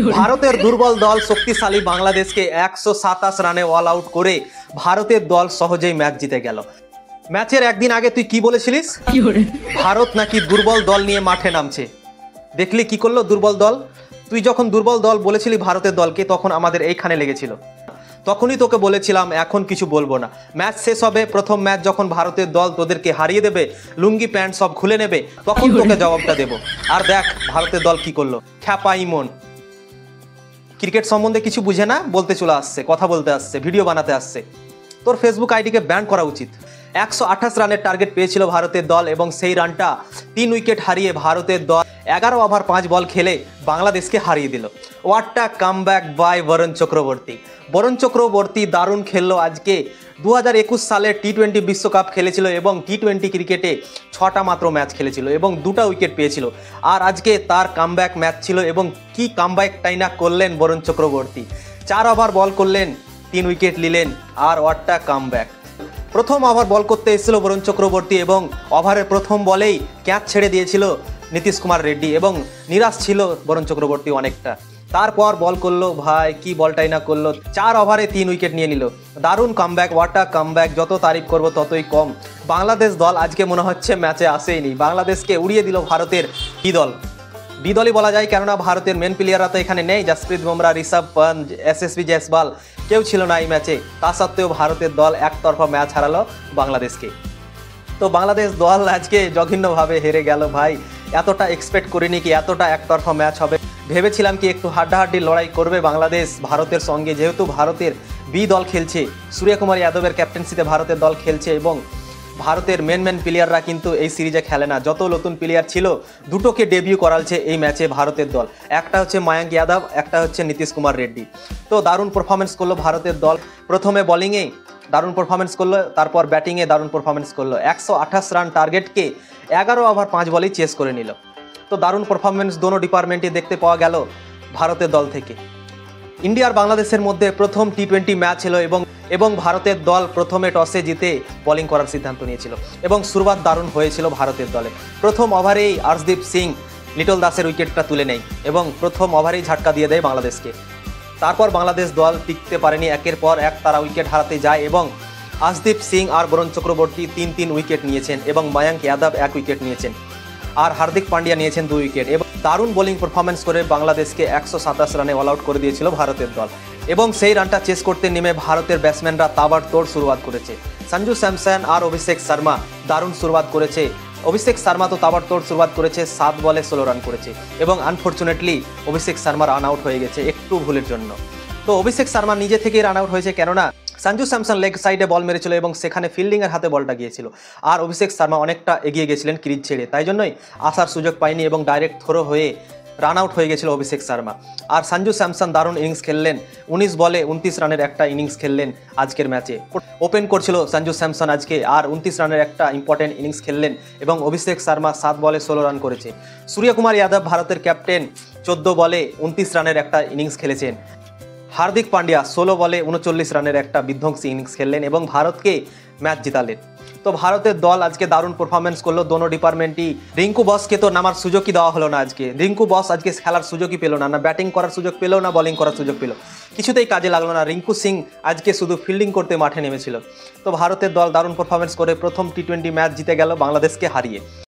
ভারতের দুর্বল দল শক্তিশালী বাংলাদেশকে 127 রানে অল আউট করে ভারতের দল সহজেই ম্যাচ জিতে গেল। ম্যাচের একদিন আগে তুই কি বলেছিলিস? ভারত নাকি দুর্বল দল নিয়ে মাঠে নামছে। দেখলি কি করলো দুর্বল দল? তুই যখন দুর্বল দল বলেছিলি ভারতের দলকে, তখন আমাদের এইখানে লেগেছিল। তখনই তোকে বলেছিলাম এখন কিছু বলবো না, ম্যাচ শেষ হবে, প্রথম ম্যাচ যখন ভারতের দল তোদেরকে হারিয়ে দেবে, লুঙ্গি প্যান্ট সব খুলে নেবে, তখন তোকে জবাবটা দেবো। আর দেখ ভারতের দল কি করলো। খ্যাপা ইমন ক্রিকেট সম্বন্ধে কিছু বুঝে না, বলতে চলে আসছে, কথা বলতে আসছে, ভিডিও বানাতে আসছে। তোর ফেসবুক আইডিকে ব্যান করা উচিত। 128 রানের টার্গেট পেয়েছিল ভারতের দল এবং সেই রানটা 3 উইকেট হারিয়ে ভারতের দল 11 ওভার 5 বল খেলে বাংলাদেশকে হারিয়ে দিল। What a comeback by Varun Chakravarthy. Varun Chakravarthy দারুণ খেললো। আজকে 2021 সালে টি20 বিশ্বকাপ খেলেছিল এবং টি20 ক্রিকেটে 6টা মাত্র ম্যাচ খেলেছিল এবং 2টা উইকেট পেয়েছিল। আর আজকে তার কামব্যাক ম্যাচ ছিল এবং কি কামব্যাকটাই না করলেন বরুণ চক্রবর্তী। 4 ওভার বল করলেন, 3 উইকেট নিলেন। আর হোয়াট আ কামব্যাক। প্রথম ওভার বল করতে এসেছিল বরুণ চক্রবর্তী এবং ওভারের প্রথম বলেই ক্যাচ ছেড়ে দিয়েছিল নীতিশ কুমার রেড্ডি এবং নিরাশ ছিল বরুণ চক্রবর্তী অনেকটা। তারপর বল করলো, ভাই কি বলটাই না করলো, 4 ওভারে 3 উইকেট নিয়ে নিল। দারুণ কামব্যাক, হোয়াট আ কামব্যাক। যত তারিফ করবো ততই কম। বাংলাদেশ দল আজকে মনে হচ্ছে ম্যাচে আসেইনি। বাংলাদেশকে উড়িয়ে দিল ভারতের বি দলই বলা যায়, কেননা ভারতের মেন প্লেয়াররা তো এখানে নেই। জাসপ্রীত বুমরা, ঋষভ পন্ত, এসএসবি জয়সওয়াল কেউ ছিল না এই ম্যাচে। তা সত্ত্বেও ভারতের দল একতরফা ম্যাচ হারালো বাংলাদেশকে। তো বাংলাদেশ দল আজকে জঘন্যভাবে হেরে গেল ভাই। এতটা এক্সপেক্ট করিনি কি এতটা একতরফা ম্যাচ হবে। ভেবেছিলাম কি একটু হাড্ডাহাড্ডি লড়াই করবে বাংলাদেশ ভারতের সঙ্গে, যেহেতু ভারতের বি দল খেলছে, সূর্যকুমার যাদবের ক্যাপ্টেন্সিতে ভারতের দল খেলছে এবং ভারতের মেন প্লেয়াররা কিন্তু এই সিরিজে খেলে না। যত নতুন প্লেয়ার ছিল দুটোকে ডেবিউ করালছে এই ম্যাচে ভারতের দল। একটা হচ্ছে মায়াঙ্ক যাদব, একটা হচ্ছে নীতিশ কুমার রেড্ডি। তো দারুণ পারফরমেন্স করলো ভারতের দল। প্রথমে বোলিংয়ে দারুণ পারফরমেন্স করলো, তারপর ব্যাটিংয়ে দারুণ পারফরমেন্স করলো। 128 রান টার্গেটকে 11 ওভার 5 বলেই চেস করে নিল। তো দারুণ পারফরমেন্স দোনো ডিপার্টমেন্টে দেখতে পাওয়া গেল ভারতের দল থেকে। ইন্ডিয়া আর বাংলাদেশের মধ্যে প্রথম টি20 ম্যাচ ছিল এবং ভারতের দল প্রথমে টসে জিতে বোলিং করার সিদ্ধান্ত নিয়েছিল এবং শুরুয়াত দারুণ হয়েছিল ভারতের দলে। প্রথম ওভারেই আর্শদীপ সিং লিটল দাসের উইকেটটা তুলে নেয় এবং প্রথম ওভারেই ঝাটকা দিয়ে দেয় বাংলাদেশকে। তারপর বাংলাদেশ দল টিকতে পারেনি, একের পর এক তারা উইকেট হারাতে যায় এবং আর্শদীপ সিং আর বরুণ চক্রবর্তী 3 উইকেট নিয়েছেন এবং মায়াঙ্ক যাদব 1 উইকেট নিয়েছেন আর হার্দিক পান্ডিয়া নিয়েছেন 2 উইকেট। এবং দারুণ বোলিং পারফরমেন্স করে বাংলাদেশকে 127 রানে অল আউট করে দিয়েছিল ভারতের দল এবং সেই রানটা চেস করতে নেমে ভারতের ব্যাটসম্যানরা তাবড়তোড় শুরুয়াত করেছে। সঞ্জু স্যামসন আর অভিষেক শর্মা দারুণ শুরুয়াত করেছে। অভিষেক শর্মা তো তাবড়তোড় শুরুয়াত করেছে, 7 বলে 16 রান করেছে এবং unfortunately Abhishek Sharma run out হয়ে গেছে একটু ভুলের জন্য। তো অভিষেক শর্মা নিজে থেকেই রান আউট হয়েছে, কেননা সঞ্জু স্যামসন লেগ সাইডে বল মেরেছিল এবং সেখানে ফিল্ডিংয়ের হাতে বলটা গিয়েছিল আর অভিষেক শর্মা অনেকটা এগিয়ে গেছিলেন ক্রিজ ছেড়ে, তাই জন্যই আসার সুযোগ পায়নি এবং ডাইরেক্ট থ্রো হয়ে রান আউট হয়ে গেছিল অভিষেক শর্মা। আর সঞ্জু স্যামসন দারুণ ইনিংস খেললেন, 19 বলে 29 রানের একটা ইনিংস খেললেন আজকের ম্যাচে। ওপেন করছিল সঞ্জু স্যামসন আজকে আর 29 রানের একটা ইম্পর্টেন্ট ইনিংস খেললেন এবং অভিষেক শর্মা 7 বলে 16 রান করেছে। সূর্যকুমার যাদব ভারতের ক্যাপ্টেন 14 বলে 29 রানের একটা ইনিংস খেলেছেন। হার্দিক পান্ডিয়া 16 বলে 39 রানের একটা বিধ্বংসী ইনিংস খেললেন এবং ভারতকে ম্যাচ জিতালেন। তো ভারতের দল আজকে দারুণ পারফরমেন্স করলো দোনো ডিপার্টমেন্টই। রিঙ্কু বসকে তো নামার সুযোগই দেওয়া হলো না আজকে। রিঙ্কু বস আজকে খেলার সুযোগই পেল না, না ব্যাটিং করার সুযোগ পেল না বোলিং করার সুযোগ পেল, কিছুতেই কাজে লাগলো না। রিঙ্কু সিং আজকে শুধু ফিল্ডিং করতে মাঠে নেমেছিল। তো ভারতের দল দারুণ পারফরমেন্স করে প্রথম টি20 ম্যাচ জিতে গেল বাংলাদেশকে হারিয়ে।